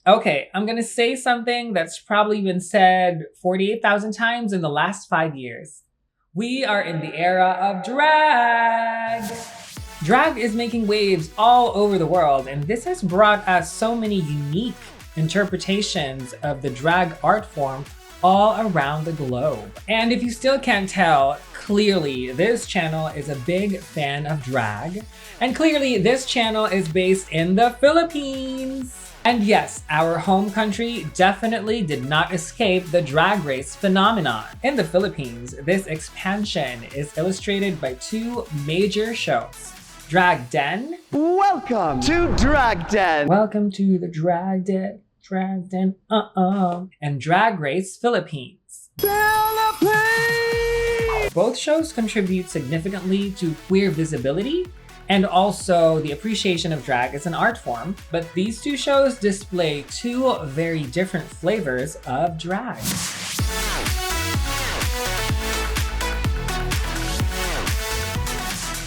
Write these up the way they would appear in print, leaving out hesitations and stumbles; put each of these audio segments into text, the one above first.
Okay, I'm gonna say something that's probably been said 48,000 times in the last 5 years. We are in the era of drag. Drag is making waves all over the world, and this has brought us so many unique interpretations of the drag art form all around the globe. And if you still can't tell, clearly this channel is a big fan of drag. And clearly this channel is based in the Philippines. And yes, our home country definitely did not escape the drag race phenomenon. In the Philippines, this expansion is illustrated by two major shows. Drag Den. Welcome to Drag Den. Welcome to the Drag Den. Drag Den. And Drag Race Philippines. Philippines! Both shows contribute significantly to queer visibility and also the appreciation of drag as an art form, but these two shows display two very different flavors of drag.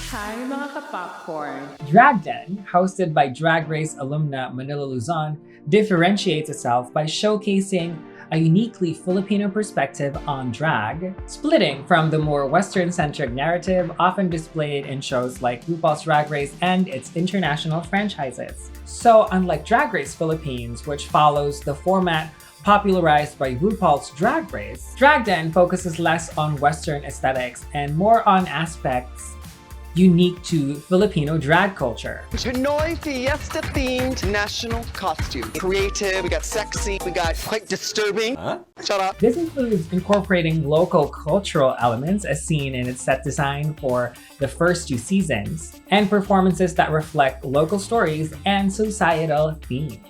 Hi mga ka-popcorn! Drag Den, hosted by Drag Race alumna Manila Luzon, differentiates itself by showcasing a uniquely Filipino perspective on drag, splitting from the more Western-centric narrative often displayed in shows like RuPaul's Drag Race and its international franchises. So unlike Drag Race Philippines, which follows the format popularized by RuPaul's Drag Race, Drag Den focuses less on Western aesthetics and more on aspects unique to Filipino drag culture. Pinoy Fiesta themed national costume. Creative, we got sexy, we got quite disturbing. Shut up. This includes incorporating local cultural elements as seen in its set design for the first two seasons, and performances that reflect local stories and societal themes.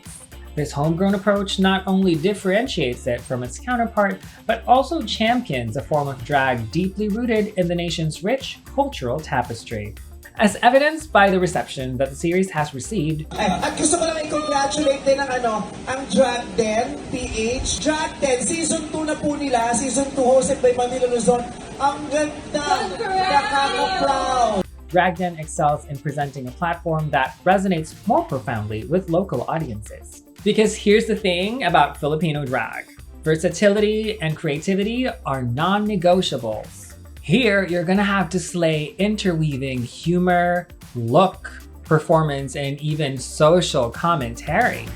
This homegrown approach not only differentiates it from its counterpart, but also champions a form of drag deeply rooted in the nation's rich cultural tapestry. As evidenced by the reception that the series has received. At gusto ko lang i-congratulate din ang Drag Den, PH. Drag Den, Season 2 na po nila. Season 2 hosted by Manila Luzon. Ang ganda! Nakaka-proud! Drag Den excels in presenting a platform that resonates more profoundly with local audiences. Because here's the thing about Filipino drag. Versatility and creativity are non-negotiables. Here, you're gonna have to slay interweaving humor, look, performance, and even social commentary.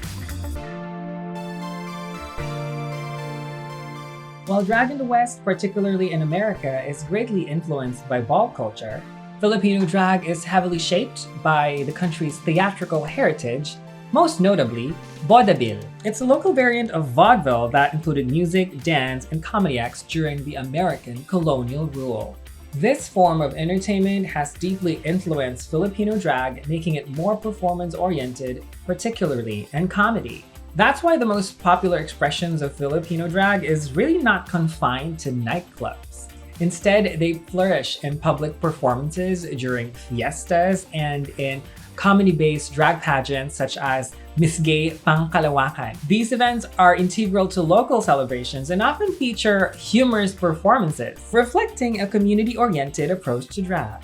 While drag in the West, particularly in America, is greatly influenced by ball culture, Filipino drag is heavily shaped by the country's theatrical heritage, most notably, vaudeville. It's a local variant of vaudeville that included music, dance, and comedy acts during the American colonial rule. This form of entertainment has deeply influenced Filipino drag, making it more performance-oriented, particularly in comedy. That's why the most popular expressions of Filipino drag is really not confined to nightclubs. Instead, they flourish in public performances during fiestas and in comedy-based drag pageants such as Miss Gay Pangkalawakan. These events are integral to local celebrations and often feature humorous performances, reflecting a community-oriented approach to drag.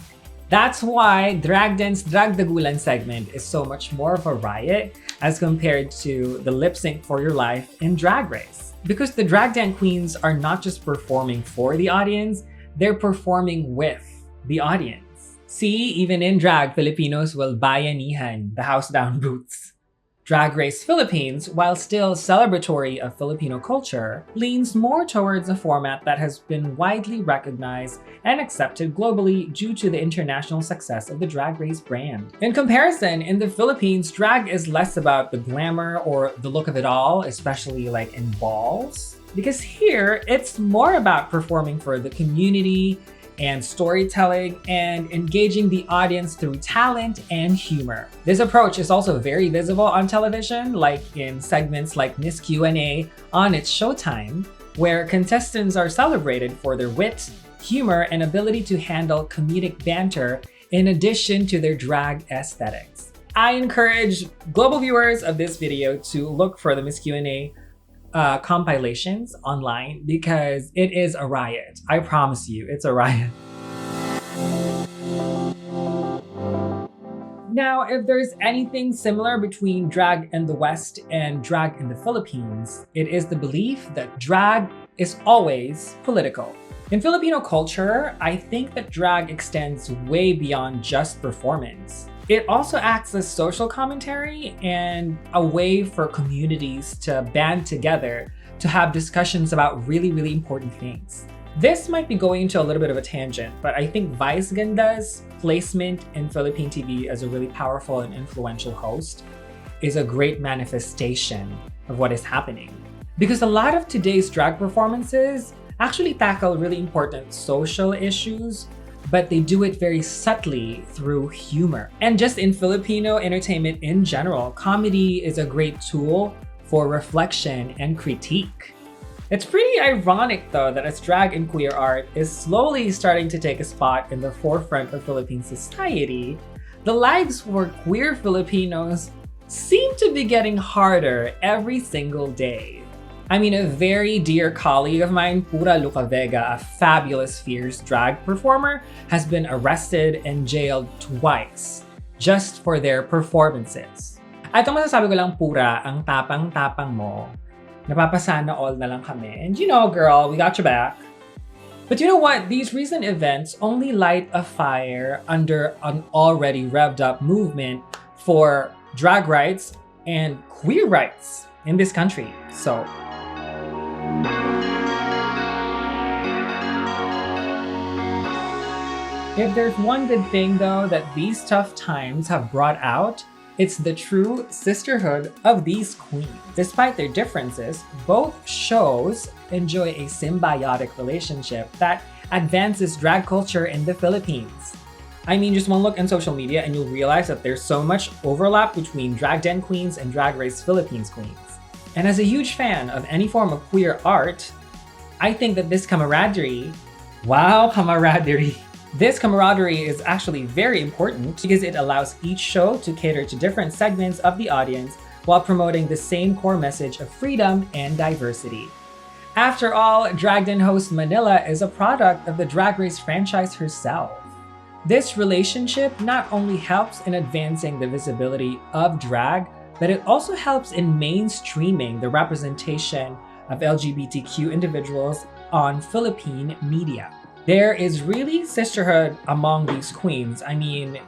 That's why Drag Den's Dragdagulan segment is so much more of a riot as compared to the lip sync for your life in Drag Race. Because the Drag Den queens are not just performing for the audience, they're performing with the audience. See, even in drag, Filipinos will bayanihan, the house down boots. Drag Race Philippines, while still celebratory of Filipino culture, leans more towards a format that has been widely recognized and accepted globally due to the international success of the Drag Race brand. In comparison, in the Philippines, drag is less about the glamour or the look of it all, especially like in balls. Because here, it's more about performing for the community and storytelling and engaging the audience through talent and humor. This approach is also very visible on television, like in segments like Miss Q&A on its Showtime, where contestants are celebrated for their wit, humor, and ability to handle comedic banter in addition to their drag aesthetics. I encourage global viewers of this video to look for the Miss Q&A compilations online because it is a riot. I promise you, it's a riot. Now, if there's anything similar between drag in the West and drag in the Philippines, it is the belief that drag is always political. In Filipino culture, I think that drag extends way beyond just performance. It also acts as social commentary and a way for communities to band together to have discussions about really, really important things. This might be going into a little bit of a tangent, but I think Vice Ganda's placement in Philippine TV as a really powerful and influential host is a great manifestation of what is happening. Because a lot of today's drag performances actually tackle really important social issues, but they do it very subtly through humor. And just in Filipino entertainment in general, comedy is a great tool for reflection and critique. It's pretty ironic though that as drag and queer art is slowly starting to take a spot in the forefront of Philippine society, the lives for queer Filipinos seem to be getting harder every single day. I mean, a very dear colleague of mine, Pura Luca Vega, a fabulous fierce drag performer, has been arrested and jailed twice just for their performances. At ang masasabi ko lang, Pura, ang tapang-tapang mo. Napapasana all na lang kami. And you know, girl, we got your back. But you know what? These recent events only light a fire under an already revved up movement for drag rights and queer rights in this country. So, if there's one good thing though that these tough times have brought out, it's the true sisterhood of these queens. Despite their differences, both shows enjoy a symbiotic relationship that advances drag culture in the Philippines. I mean, just one look in social media and you'll realize that there's so much overlap between Drag Den queens and Drag Race Philippines queens. And as a huge fan of any form of queer art, I think that this camaraderie, this camaraderie is actually very important because it allows each show to cater to different segments of the audience while promoting the same core message of freedom and diversity. After all, Drag Den host Manila is a product of the Drag Race franchise herself. This relationship not only helps in advancing the visibility of drag, but it also helps in mainstreaming the representation of LGBTQ individuals on Philippine media. There is really sisterhood among these queens. I mean,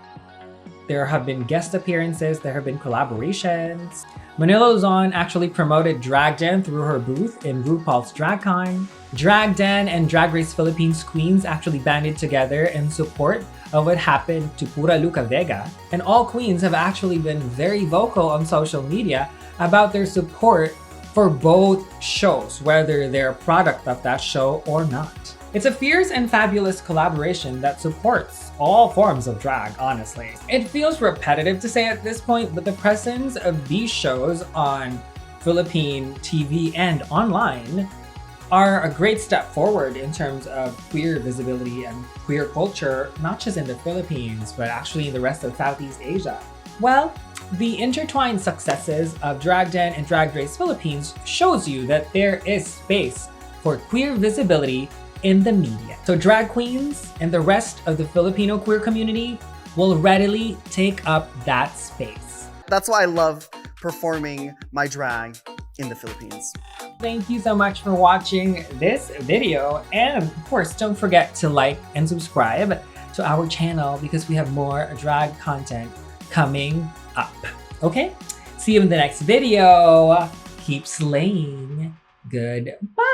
there have been guest appearances, there have been collaborations. Manila Luzon actually promoted Drag Den through her booth in RuPaul's DragCon. Drag Den and Drag Race Philippines queens actually banded together in support of what happened to Pura Luca Vega. And all queens have actually been very vocal on social media about their support for both shows, whether they're a product of that show or not. It's a fierce and fabulous collaboration that supports all forms of drag, honestly. It feels repetitive to say at this point, but the presence of these shows on Philippine TV and online are a great step forward in terms of queer visibility and queer culture, not just in the Philippines, but actually in the rest of Southeast Asia. Well, the intertwined successes of Drag Den and Drag Race Philippines shows you that there is space for queer visibility in the media. So drag queens and the rest of the Filipino queer community will readily take up that space. That's why I love performing my drag in the Philippines. Thank you so much for watching this video. And of course, don't forget to like and subscribe to our channel because we have more drag content coming up. Okay? See you in the next video. Keep slaying. Goodbye.